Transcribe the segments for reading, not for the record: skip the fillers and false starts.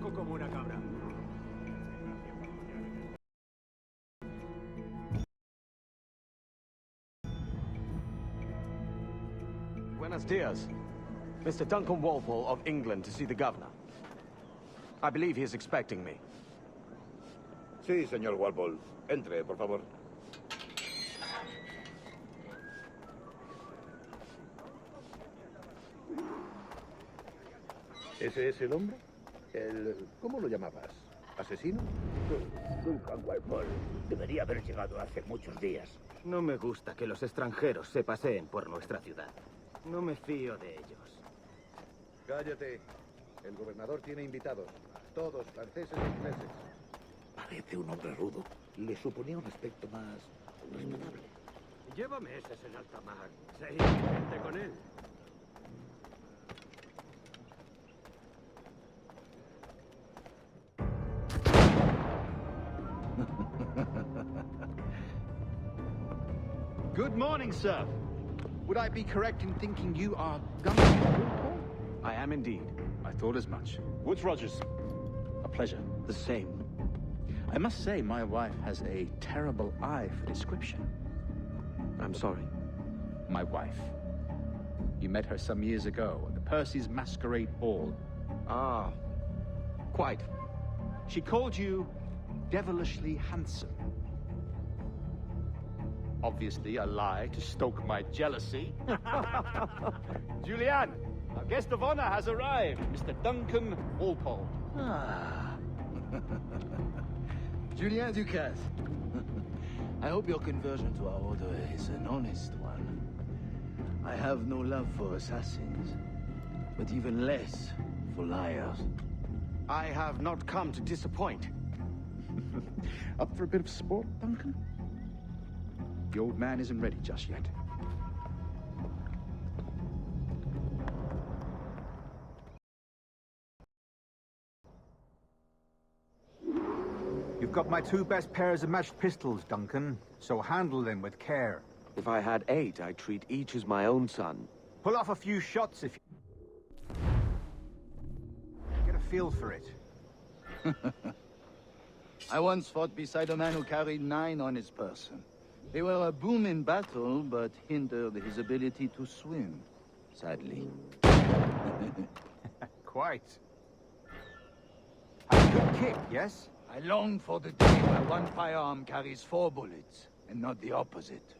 manco como una cabra. Buenos dias. Mr. Duncan Walpole of England to see the governor. I believe he is expecting me. Sí, señor Walpole. Entre, por favor. ¿Ese es el hombre? ¿Cómo lo llamabas? ¿Asesino? Duncan Walpole. Debería haber llegado hace muchos días. No me gusta que los extranjeros se paseen por nuestra ciudad. No me fío de ellos. Cállate. El gobernador tiene invitados. Todos franceses e ingleses. Parece un hombre rudo. Le suponía un aspecto más respetable. Lleva meses en alta mar. Sé gente con él. Good morning, sir. Would I be correct in thinking you are Duncan? I am indeed. I thought as much. Woods Rogers. A pleasure. The same. I must say, my wife has a terrible eye for description. I'm sorry. My wife. You met her some years ago at the Percy's Masquerade Ball. Ah, quite. She called you devilishly handsome. Obviously a lie to stoke my jealousy. Julianne, our guest of honor has arrived, Mr. Duncan Walpole. Ah. Julien Ducasse. I hope your conversion to our order is an honest one. I have no love for assassins, but even less for liars. I have not come to disappoint. Up for a bit of sport, Duncan? The old man isn't ready just yet. You've got my two best pairs of matched pistols, Duncan, so handle them with care. If I had 8, I'd treat each as my own son. Pull off a few shots if you... Get a feel for it. I once fought beside a man who carried 9 on his person. They were a boom in battle, but hindered his ability to swim, sadly. Quite. Have a good kick, yes? I long for the day where one firearm carries 4 bullets, and not the opposite.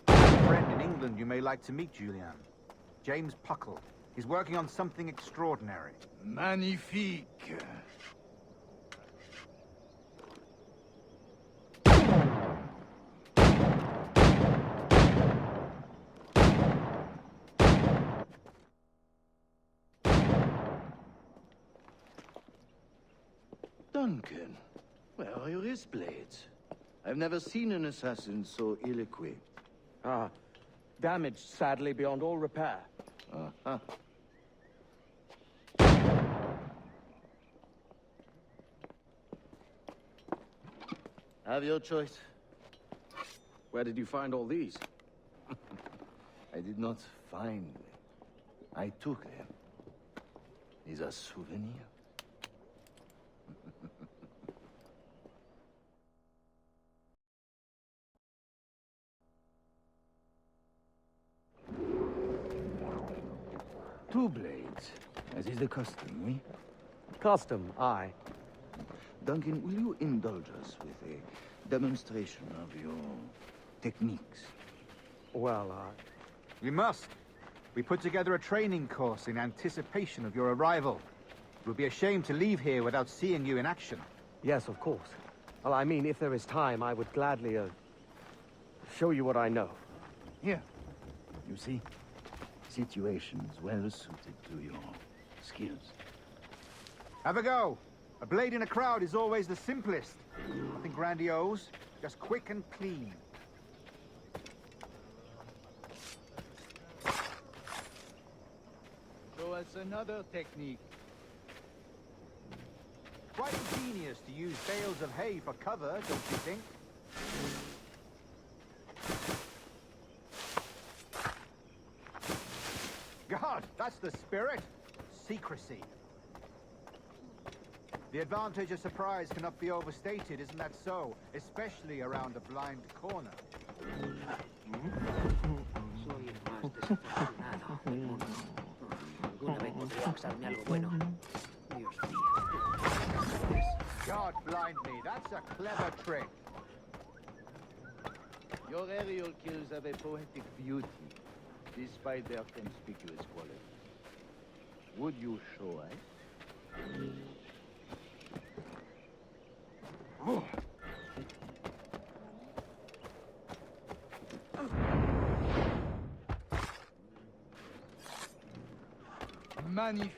A friend in England you may like to meet, Julian. James Puckle. He's working on something extraordinary. Magnifique. Duncan, where are your wrist blades? I've never seen an assassin so ill-equipped. Ah, damaged sadly beyond all repair. Uh-huh. Have your choice. Where did you find all these? I did not find them. I took them. These are souvenirs. Two blades, as is the custom, oui? Custom, aye. Duncan, will you indulge us with a demonstration of your techniques? Well, We must. We put together a training course in anticipation of your arrival. It would be a shame to leave here without seeing you in action. yes, of course. Well, I mean, if there is time, I would gladly, show you what I know. Here. You see? Situations well suited to your skills. Have a go. A blade in a crowd is always the simplest. Nothing grandiose, just quick and clean. Show us another technique. Quite ingenious to use bales of hay for cover, don't you think? God, that's the spirit. secrecy. The advantage of surprise cannot be overstated, isn't that so? Especially around a blind corner. Soy el más desafortunado del mundo. ¿Alguna vez podría pasarme algo bueno? Dios mío. God blind me, that's a clever trick. Your aerial kills have a poetic beauty, despite their conspicuous quality. Would you show us? Magnifique.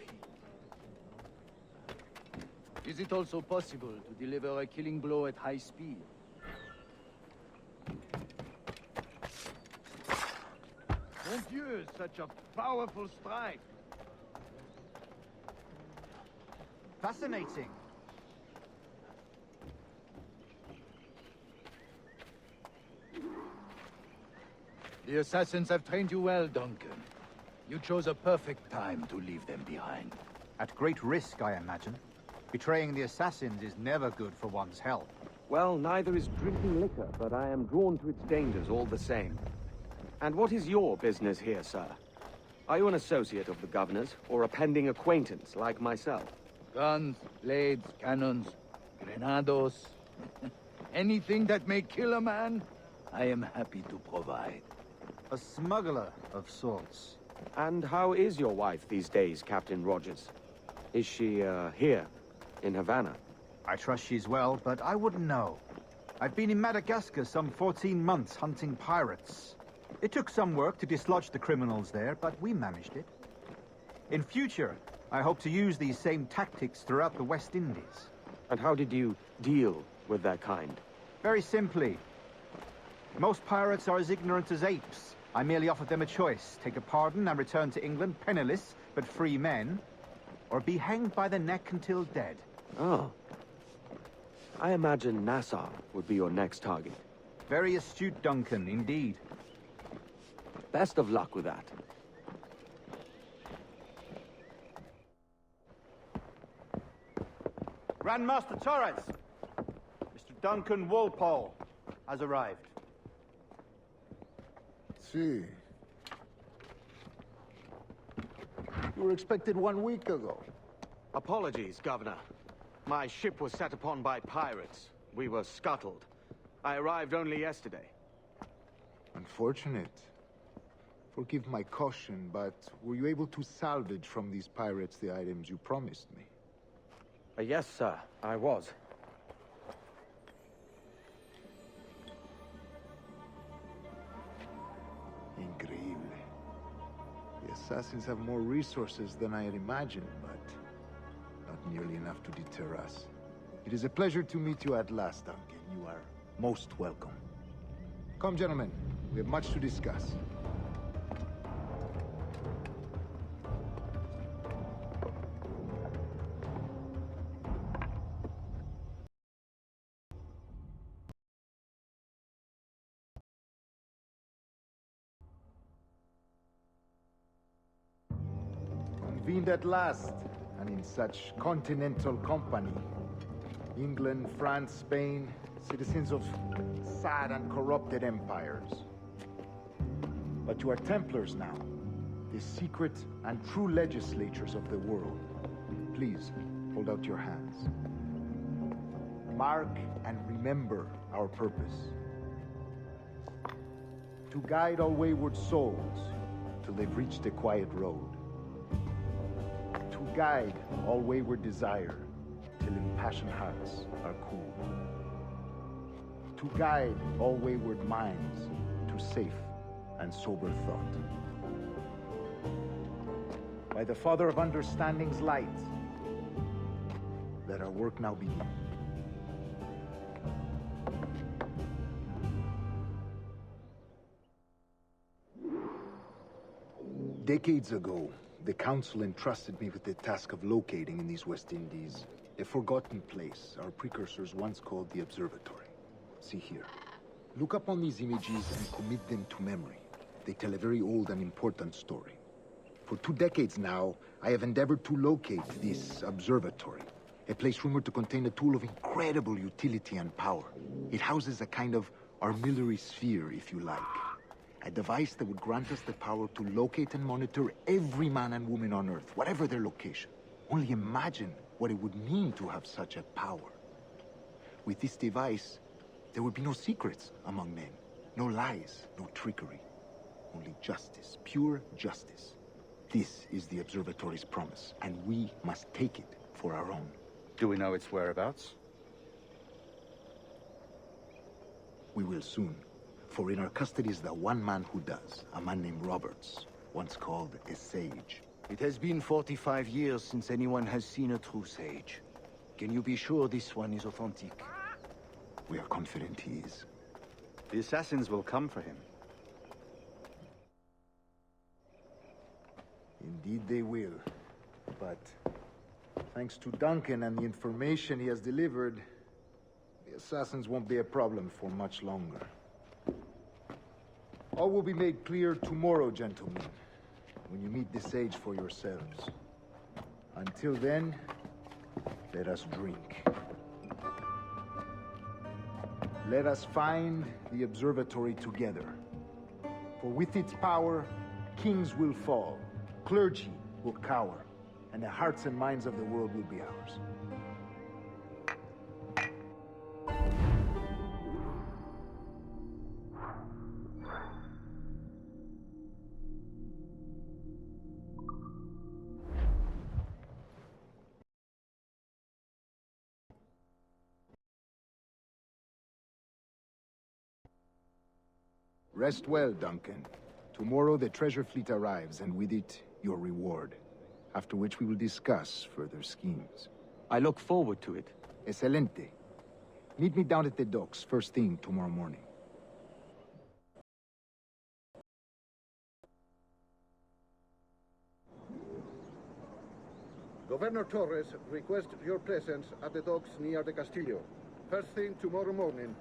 Is it also possible to deliver a killing blow at high speed? Mon Dieu, such a powerful strike. Fascinating. The assassins have trained you well, Duncan. You chose a perfect time to leave them behind. At great risk, I imagine. Betraying the assassins is never good for one's health. Well, neither is drinking liquor, but I am drawn to its dangers all the same. And what is your business here, sir? Are you an associate of the governor's, or a pending acquaintance like myself? Guns, blades, cannons, grenados. Anything that may kill a man, I am happy to provide. A smuggler of sorts. And how is your wife these days, Captain Rogers? Is she, here, in Havana? I trust she's well, but I wouldn't know. I've been in Madagascar some 14 months hunting pirates. It took some work to dislodge the criminals there, but we managed it. In future, I hope to use these same tactics throughout the West Indies. And how did you deal with that kind? Very simply. Most pirates are as ignorant as apes. I merely offered them a choice. Take a pardon and return to England penniless, but free men, or be hanged by the neck until dead. Oh. I imagine Nassau would be your next target. Very astute, Duncan, indeed. Best of luck with that. Grandmaster Torres! Mr. Duncan Walpole has arrived. See. You were expected 1 week ago. Apologies, Governor. My ship was set upon by pirates. We were scuttled. I arrived only yesterday. Unfortunate. Forgive my caution, but were you able to salvage from these pirates the items you promised me? Yes, sir, I was. Increíble. The assassins have more resources than I had imagined, but not nearly enough to deter us. It is a pleasure to meet you at last, Duncan. You are most welcome. Come, gentlemen. We have much to discuss. Convened at last, and in such continental company. England, France, Spain, citizens of sad and corrupted empires. But you are Templars now, the secret and true legislators of the world. Please, hold out your hands. Mark and remember our purpose. To guide all wayward souls till they've reached a quiet road. To guide all wayward desire till impassioned hearts are cool. To guide all wayward minds to safe and sober thought. By the Father of Understanding's light, let our work now begin. Decades ago, the Council entrusted me with the task of locating in these West Indies a forgotten place our precursors once called the Observatory. See here. Look upon these images and commit them to memory. They tell a very old and important story. For 2 decades now, I have endeavored to locate this observatory. A place rumored to contain a tool of incredible utility and power. It houses a kind of armillary sphere, if you like. A device that would grant us the power to locate and monitor every man and woman on Earth, whatever their location. Only imagine what it would mean to have such a power. With this device, there would be no secrets among men. No lies, no trickery. Only justice, pure justice. This is the observatory's promise, and we must take it for our own. Do we know its whereabouts? We will soon. For in our custody is the one man who does, a man named Roberts, once called a sage. It has been 45 years since anyone has seen a true sage. Can you be sure this one is authentic? We are confident he is. The assassins will come for him. Indeed they will. But thanks to Duncan and the information he has delivered, the assassins won't be a problem for much longer. All will be made clear tomorrow, gentlemen, when you meet the sage for yourselves. Until then, let us drink. Let us find the observatory together. For with its power, kings will fall, clergy will cower, and the hearts and minds of the world will be ours. Rest well, Duncan. Tomorrow the treasure fleet arrives, and with it, your reward. After which we will discuss further schemes. I look forward to it. Excelente. Meet me down at the docks first thing tomorrow morning. Governor Torres requests your presence at the docks near the Castillo. First thing tomorrow morning.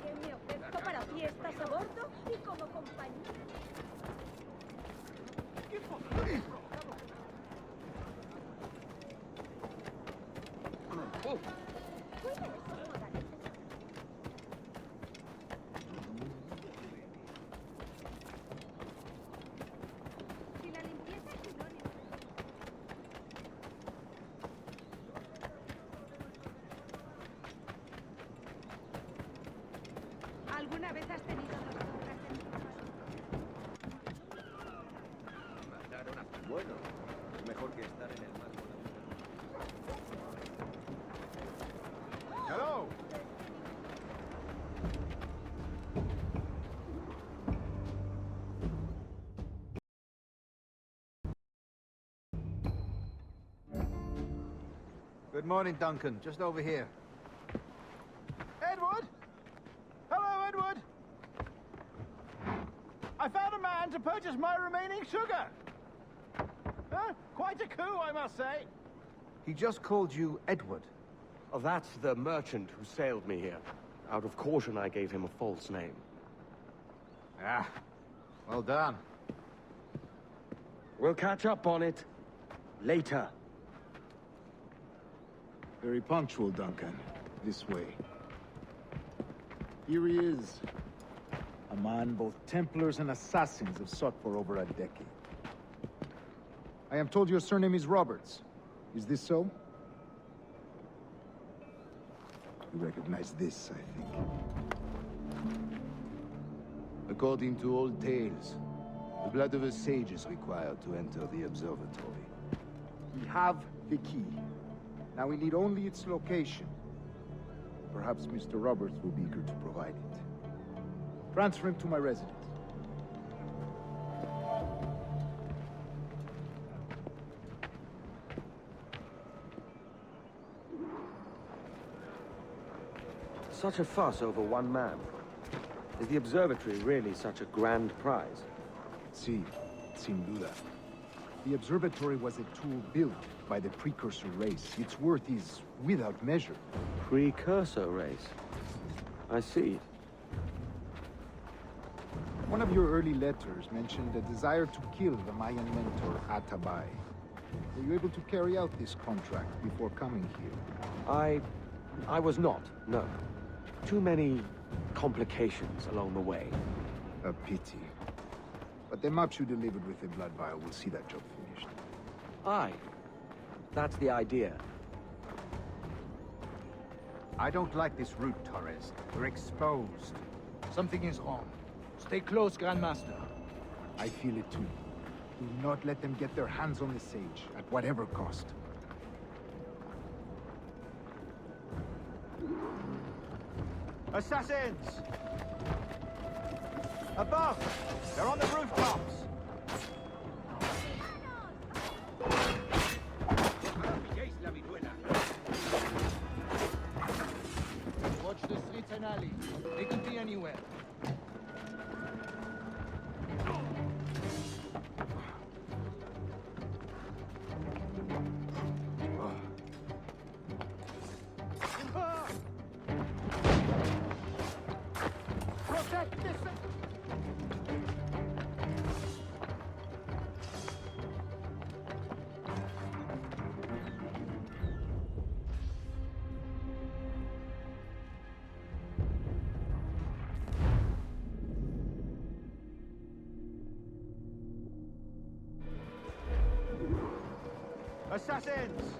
Que me ofrezco para fiestas a bordo y como compañía. Si la limpieza es sinónimo. ¿Alguna vez has tenido dos compras en Bueno, es mejor que estar en el mar. Hello! Good morning, Duncan. Just over here. Edward? Hello, Edward. I found a man to purchase my remaining sugar. Quite a coup, I must say. He just called you Edward. Oh, that's the merchant who sailed me here. Out of caution, I gave him a false name. Ah, well done. We'll catch up on it later. Very punctual, Duncan. This way. Here he is. A man both Templars and Assassins have sought for over a decade. I am told your surname is Roberts. Is this so? You recognize this, I think. According to old tales, the blood of a sage is required to enter the observatory. We have the key. Now we need only its location. Perhaps Mr. Roberts will be eager to provide it. Transfer him to my residence. Such a fuss over one man. Is the observatory really such a grand prize? Sí, sin duda. The observatory was a tool built by the precursor race. Its worth is without measure. Precursor race. I see. One of your early letters mentioned a desire to kill the Mayan mentor, Atabay. Were you able to carry out this contract before coming here? I was not, no. Too many complications along the way. A pity. But the maps you delivered with the blood vial will see that job finished. Aye. That's the idea. I don't like this route, Torres. We're exposed. Something is wrong. Stay close, Grandmaster. I feel it too. Do not let them get their hands on the sage, at whatever cost. Assassins! Above! They're on the rooftops! Watch the streets and alleys. They could be anywhere. Assassins!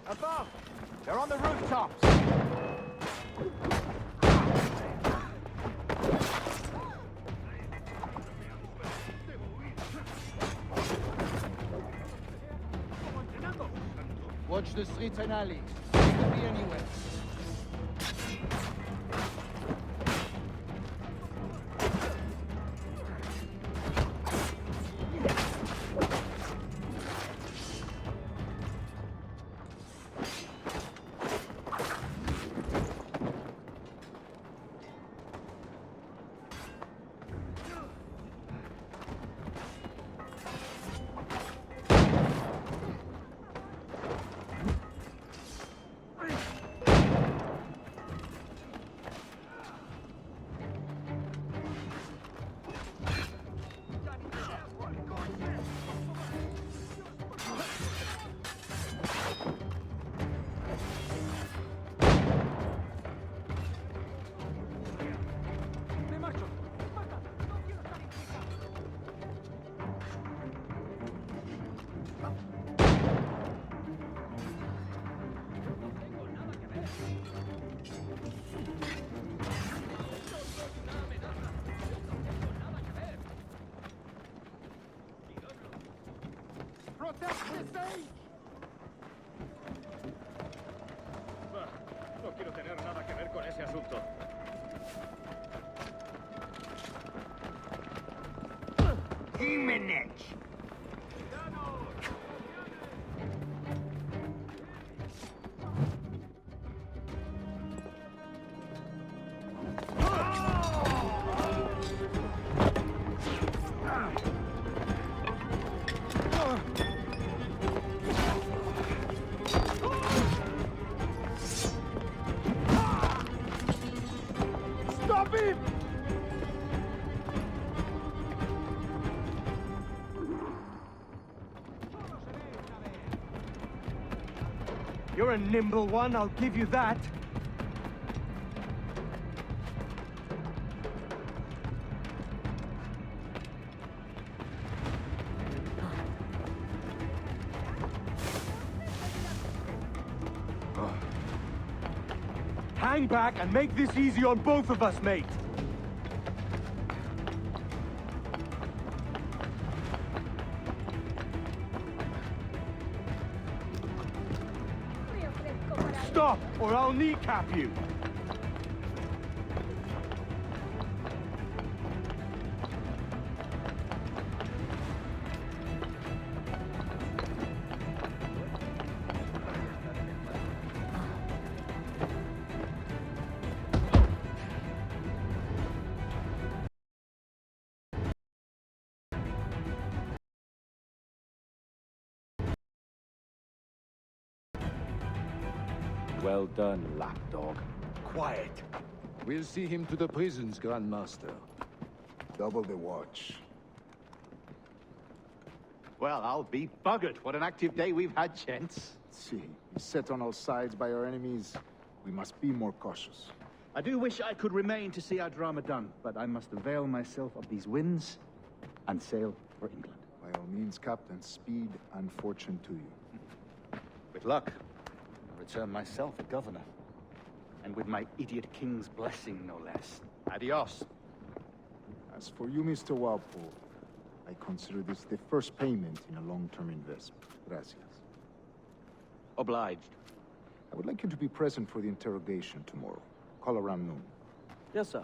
Above! They're on the rooftops! Watch the streets and alleys. They could be anywhere. No quiero tener nada que ver con ese asunto. Jiménez. Stop him! You're a nimble one, I'll give you that. Hang back and make this easy on both of us, mate. Stop, or I'll kneecap you. Well done, lapdog. Quiet. We'll see him to the prisons, Grandmaster. Double the watch. Well, I'll be buggered. What an active day we've had, gents. See, beset on all sides by our enemies, we must be more cautious. I do wish I could remain to see our drama done, but I must avail myself of these winds and sail for England. By all means, Captain, speed and fortune to you. With luck, I'll return myself a governor. And with my idiot king's blessing, no less. Adios. As for you, Mr. Walpole, I consider this the first payment in a long-term investment. Gracias. Obliged. I would like you to be present for the interrogation tomorrow. Call around noon. Yes, sir.